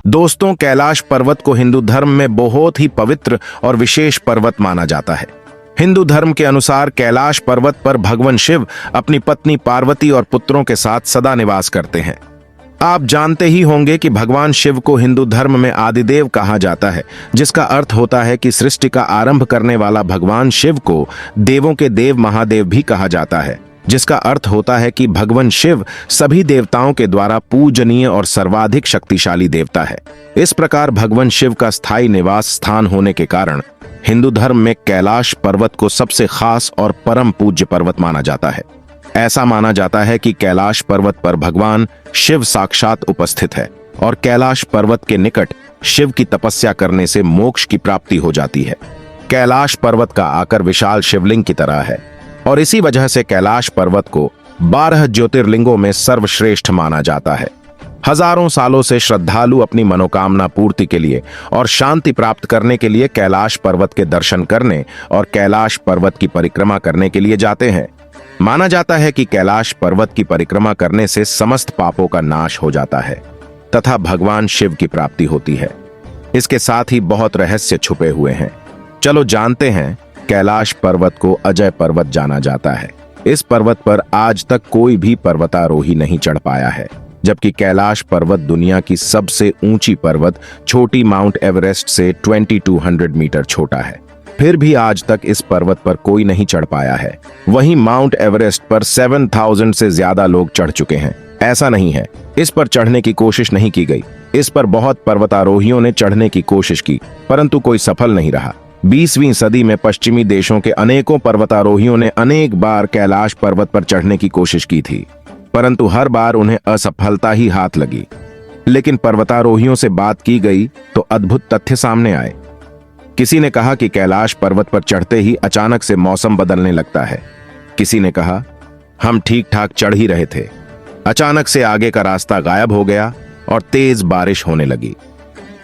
दोस्तों, कैलाश पर्वत को हिंदू धर्म में बहुत ही पवित्र और विशेष पर्वत माना जाता है। हिंदू धर्म के अनुसार कैलाश पर्वत पर भगवान शिव अपनी पत्नी पार्वती और पुत्रों के साथ सदा निवास करते हैं। आप जानते ही होंगे कि भगवान शिव को हिंदू धर्म में आदिदेव कहा जाता है, जिसका अर्थ होता है कि सृष्टि का आरंभ करने वाला भगवान शिव को देवों के देव महादेव भी कहा जाता है, जिसका अर्थ होता है कि भगवान शिव सभी देवताओं के द्वारा पूजनीय और सर्वाधिक शक्तिशाली देवता है। इस प्रकार भगवान शिव का स्थायी निवास स्थान होने के कारण हिंदू धर्म में कैलाश पर्वत को सबसे खास और परम पूज्य पर्वत माना जाता है। ऐसा माना जाता है कि कैलाश पर्वत पर भगवान शिव साक्षात उपस्थित है और कैलाश पर्वत के निकट शिव की तपस्या करने से मोक्ष की प्राप्ति हो जाती है। कैलाश पर्वत का आकार विशाल शिवलिंग की तरह है और इसी वजह से कैलाश पर्वत को 12 ज्योतिर्लिंगों में सर्वश्रेष्ठ माना जाता है। हजारों सालों से श्रद्धालु अपनी मनोकामना पूर्ति के लिए और शांति प्राप्त करने के लिए कैलाश पर्वत के दर्शन करने और कैलाश पर्वत की परिक्रमा करने के लिए जाते हैं। माना जाता है कि कैलाश पर्वत की परिक्रमा करने से समस्त पापों का नाश हो जाता है तथा भगवान शिव की प्राप्ति होती है। इसके साथ ही बहुत रहस्य छुपे हुए हैं। चलो जानते हैं। कैलाश पर्वत को अजय पर्वत जाना जाता है। इस पर्वत पर आज तक कोई भी पर्वतारोही नहीं चढ़ पाया है, जबकि कैलाश पर्वत दुनिया की सबसे ऊंची पर्वत छोटी माउंट एवरेस्ट से 2200 मीटर छोटा है। फिर भी आज तक इस पर्वत पर कोई नहीं चढ़ पाया है। वहीं माउंट एवरेस्ट पर 7000 से ज्यादा लोग चढ़ चुके हैं। ऐसा नहीं है इस पर चढ़ने की कोशिश नहीं की गई। इस पर बहुत पर्वतारोहियों ने चढ़ने की कोशिश की, परंतु कोई सफल नहीं रहा। 20वीं सदी में पश्चिमी देशों के अनेकों पर्वतारोहियों ने अनेक बार कैलाश पर्वत पर चढ़ने की कोशिश की थी, परंतु हर बार उन्हें असफलता ही हाथ लगी। लेकिन पर्वतारोहियों से बात की गई तो अद्भुत तथ्य सामने आए। किसी ने कहा कि कैलाश पर्वत पर चढ़ते ही अचानक से मौसम बदलने लगता है। किसी ने कहा हम ठीक ठाक चढ़ ही रहे थे, अचानक से आगे का रास्ता गायब हो गया और तेज बारिश होने लगी।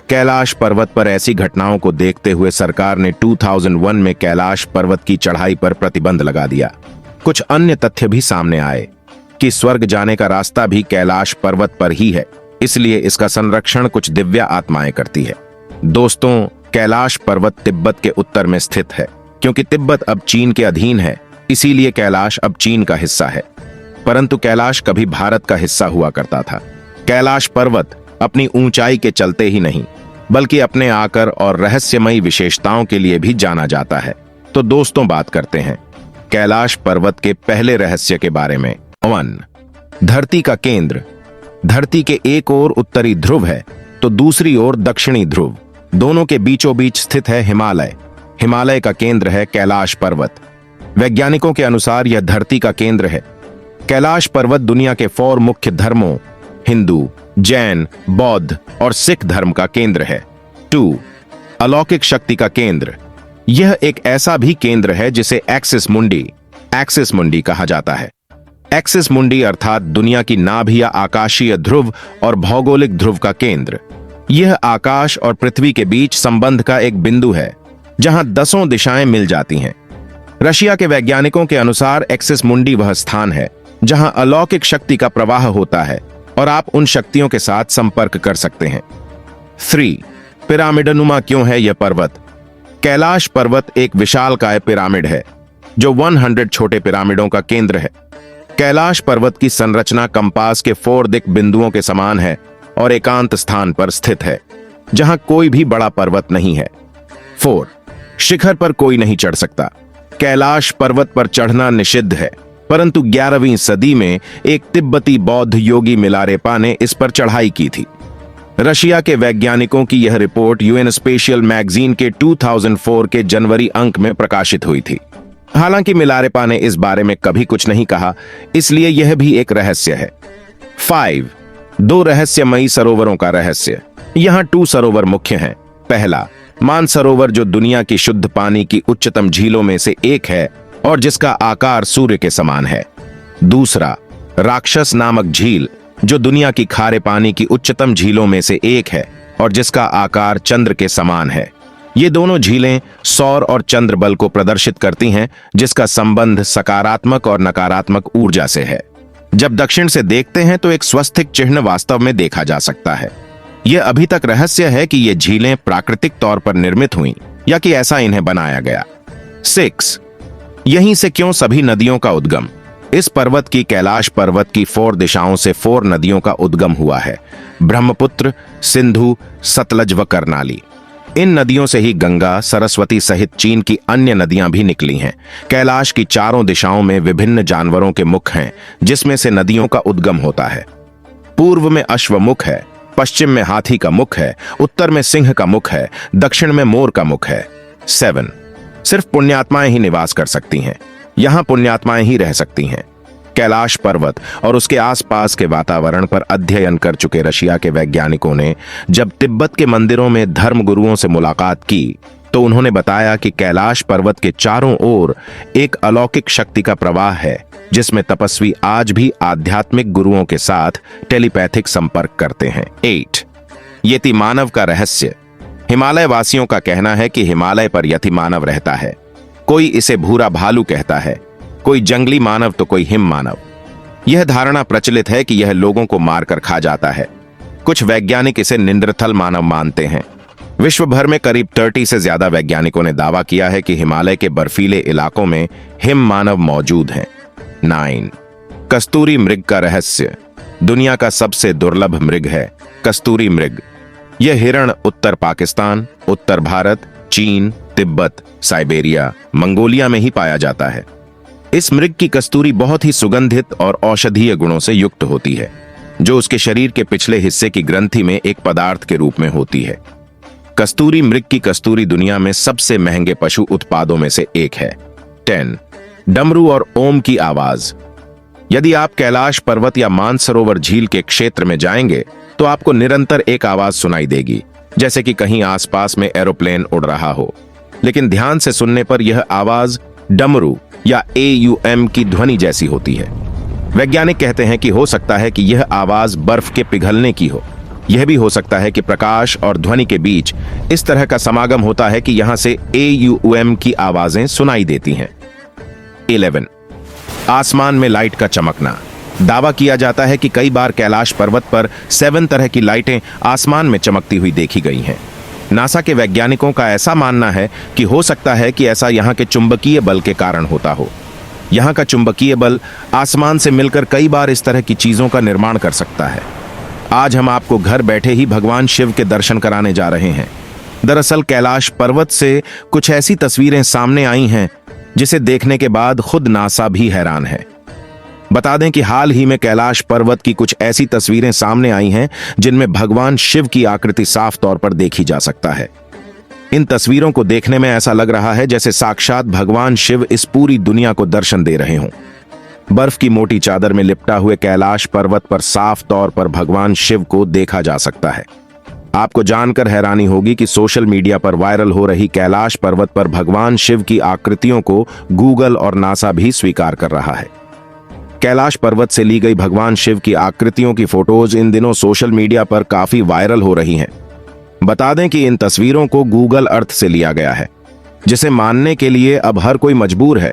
कैलाश पर्वत पर ऐसी घटनाओं को देखते हुए सरकार ने 2001 में कैलाश पर्वत की चढ़ाई पर प्रतिबंध लगा दिया। कुछ अन्य तथ्य भी सामने आए कि स्वर्ग जाने का रास्ता भी कैलाश पर्वत पर ही है, इसलिए इसका संरक्षण कुछ दिव्य आत्माएं करती है। दोस्तों, कैलाश पर्वत तिब्बत के उत्तर में स्थित है। क्योंकि तिब्बत अब चीन के अधीन है, इसीलिए कैलाश अब चीन का हिस्सा है, परंतु कैलाश कभी भारत का हिस्सा हुआ करता था। कैलाश पर्वत अपनी ऊंचाई के चलते ही नहीं, बल्कि अपने आकार और रहस्यमयी विशेषताओं के लिए भी जाना जाता है। तो दोस्तों, बात करते हैं कैलाश पर्वत के पहले रहस्य के बारे में। 1. धरती का केंद्र। धरती के एक ओर उत्तरी ध्रुव है तो दूसरी ओर दक्षिणी ध्रुव। दोनों के बीचों बीच स्थित है हिमालय। हिमालय का केंद्र है कैलाश पर्वत। वैज्ञानिकों के अनुसार यह धरती का केंद्र है। कैलाश पर्वत दुनिया के 4 मुख्य धर्मों हिंदू, जैन, बौद्ध और सिख धर्म का केंद्र है। 2. अलौकिक शक्ति का केंद्र। यह एक ऐसा भी केंद्र है जिसे एक्सिस मुंडी कहा जाता है। एक्सिस मुंडी अर्थात दुनिया की नाभि या आकाशीय ध्रुव और भौगोलिक ध्रुव का केंद्र। यह आकाश और पृथ्वी के बीच संबंध का एक बिंदु है जहां 10 दिशाएं मिल जाती हैं। रशिया के वैज्ञानिकों के अनुसार एक्सिस मुंडी वह स्थान है जहां अलौकिक शक्ति का प्रवाह होता है और आप उन शक्तियों के साथ संपर्क कर सकते हैं। 3. पिरामिडनुमा क्यों है यह पर्वत? कैलाश पर्वत एक विशालकाय पिरामिड है जो 100 छोटे पिरामिडों का केंद्र है। कैलाश पर्वत की संरचना कंपास के 4 दिक बिंदुओं के समान है और एकांत स्थान पर स्थित है जहां कोई भी बड़ा पर्वत नहीं है। 4. शिखर पर कोई नहीं चढ़ सकता। कैलाश पर्वत पर चढ़ना निषिद्ध है, परंतु 11वीं सदी में एक तिब्बती बौद्ध योगी मिलारेपा ने इस पर चढ़ाई की थी। रशिया के वैज्ञानिकों की यह रिपोर्ट यूएन स्पेशियल मैगजीन के 2004 के जनवरी अंक में प्रकाशित हुई थी। हालांकि मिलारेपा ने इस बारे में कभी कुछ नहीं कहा, इसलिए यह भी एक रहस्य है। 5. 2 रहस्यमयी सरोवरों का रहस्य। यहाँ 2 सरोवर मुख्य हैं। पहला, मानसरोवर जो दुनिया की शुद्ध पानी की उच्चतम झीलों में से एक है और जिसका आकार सूर्य के समान है। दूसरा, राक्षस नामक झील जो दुनिया की खारे पानी की उच्चतम झीलों में से एक है और जिसका आकार चंद्र के समान है। ये दोनों झीलें सौर और चंद्र बल को प्रदर्शित करती हैं, जिसका संबंध सकारात्मक और नकारात्मक ऊर्जा से है। जब दक्षिण से देखते हैं तो एक स्वस्तिक चिन्ह वास्तव में देखा जा सकता है। यह अभी तक रहस्य है कि ये झीलें प्राकृतिक तौर पर निर्मित हुईं या कि ऐसा इन्हें बनाया गया। 6. यहीं से क्यों सभी नदियों का उद्गम? इस पर्वत की कैलाश पर्वत की 4 दिशाओं से 4 नदियों का उद्गम हुआ है। ब्रह्मपुत्र, सिंधु, सतलज व करनाली। इन नदियों से ही गंगा, सरस्वती सहित चीन की अन्य नदियां भी निकली हैं। कैलाश की चारों दिशाओं में विभिन्न जानवरों के मुख हैं, जिसमें से नदियों का उद्गम होता है। पूर्व में अश्वमुख है, पश्चिम में हाथी का मुख है, उत्तर में सिंह का मुख है, दक्षिण में मोर का मुख है। 7. सिर्फ पुण्यात्माएं ही निवास कर सकती हैं। यहां पुण्यात्माएं ही रह सकती हैं। कैलाश पर्वत और उसके आसपास के वातावरण पर अध्ययन कर चुके रशिया के वैज्ञानिकों ने जब तिब्बत के मंदिरों में धर्म गुरुओं से मुलाकात की तो उन्होंने बताया कि कैलाश पर्वत के चारों ओर एक अलौकिक शक्ति का प्रवाह है, जिसमें तपस्वी आज भी आध्यात्मिक गुरुओं के साथ टेलीपैथिक संपर्क करते हैं। 8. यति मानव का रहस्य। हिमालय वासियों का कहना है कि हिमालय पर यति मानव रहता है। कोई इसे भूरा भालू कहता है, कोई जंगली मानव तो कोई हिम मानव। यह धारणा प्रचलित है कि यह लोगों को मारकर खा जाता है। कुछ वैज्ञानिक इसे निंद्रथल मानव मानते हैं। विश्व भर में करीब 30 से ज्यादा वैज्ञानिकों ने दावा किया है कि हिमालय के बर्फीले इलाकों में हिम मानव मौजूद हैं। 9. कस्तूरी मृग का रहस्य। दुनिया का सबसे दुर्लभ मृग है कस्तूरी मृग। यह हिरण उत्तर पाकिस्तान, उत्तर भारत, चीन, तिब्बत, साइबेरिया, मंगोलिया में ही पाया जाता है। इस मृग की कस्तूरी बहुत ही सुगंधित और औषधीय गुणों से युक्त होती है, जो उसके शरीर के पिछले हिस्से की ग्रंथि में एक पदार्थ के रूप में होती है। कस्तूरी मृग की कस्तूरी दुनिया में सबसे महंगे पशु उत्पादों में से एक है। 10. डमरू और ओम की आवाज। यदि आप कैलाश पर्वत या मानसरोवर झील के क्षेत्र में जाएंगे तो आपको निरंतर एक आवाज सुनाई देगी, जैसे कि कहीं आसपास में एरोप्लेन उड़ रहा हो। लेकिन ध्यान से सुनने पर यह आवाज डमरू या AUM की ध्वनि जैसी होती है। वैज्ञानिक कहते हैं कि हो सकता है कि यह आवाज बर्फ के पिघलने की हो। यह भी हो सकता है कि प्रकाश और ध्वनि के बीच इस तरह का समागम होता है कि यहां से AUM की आवाजें सुनाई देती हैं। 11. आसमान में लाइट का चमकना। दावा किया जाता है कि कई बार कैलाश पर्वत पर 7 तरह की लाइटें आसमान में चमकती हुई देखी गई हैं। नासा के वैज्ञानिकों का ऐसा मानना है कि हो सकता है कि ऐसा यहां के चुंबकीय बल के कारण होता हो। यहां का चुंबकीय बल आसमान से मिलकर कई बार इस तरह की चीजों का निर्माण कर सकता है। आज हम आपको घर बैठे ही भगवान शिव के दर्शन कराने जा रहे हैं। दरअसल कैलाश पर्वत से कुछ ऐसी तस्वीरें सामने आई हैं जिसे देखने के बाद खुद नासा भी हैरान है। बता दें कि हाल ही में कैलाश पर्वत की कुछ ऐसी तस्वीरें सामने आई हैं जिनमें भगवान शिव की आकृति साफ तौर पर देखी जा सकता है। इन तस्वीरों को देखने में ऐसा लग रहा है जैसे साक्षात भगवान शिव इस पूरी दुनिया को दर्शन दे रहे हों। बर्फ की मोटी चादर में लिपटा हुए कैलाश पर्वत पर साफ तौर पर भगवान शिव को देखा जा सकता है। आपको जानकर हैरानी होगी कि सोशल मीडिया पर वायरल हो रही कैलाश पर्वत पर भगवान शिव की आकृतियों को गूगल और नासा भी स्वीकार कर रहा है। कैलाश पर्वत से ली गई भगवान शिव की आकृतियों की फोटोज इन दिनों सोशल मीडिया पर काफी वायरल हो रही हैं। बता दें कि इन तस्वीरों को गूगल अर्थ से लिया गया है, जिसे मानने के लिए अब हर कोई मजबूर है।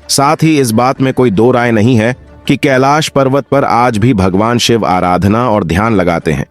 साथ ही इस बात में कोई दो राय नहीं है कि कैलाश पर्वत पर आज भी भगवान शिव आराधना और ध्यान लगाते हैं।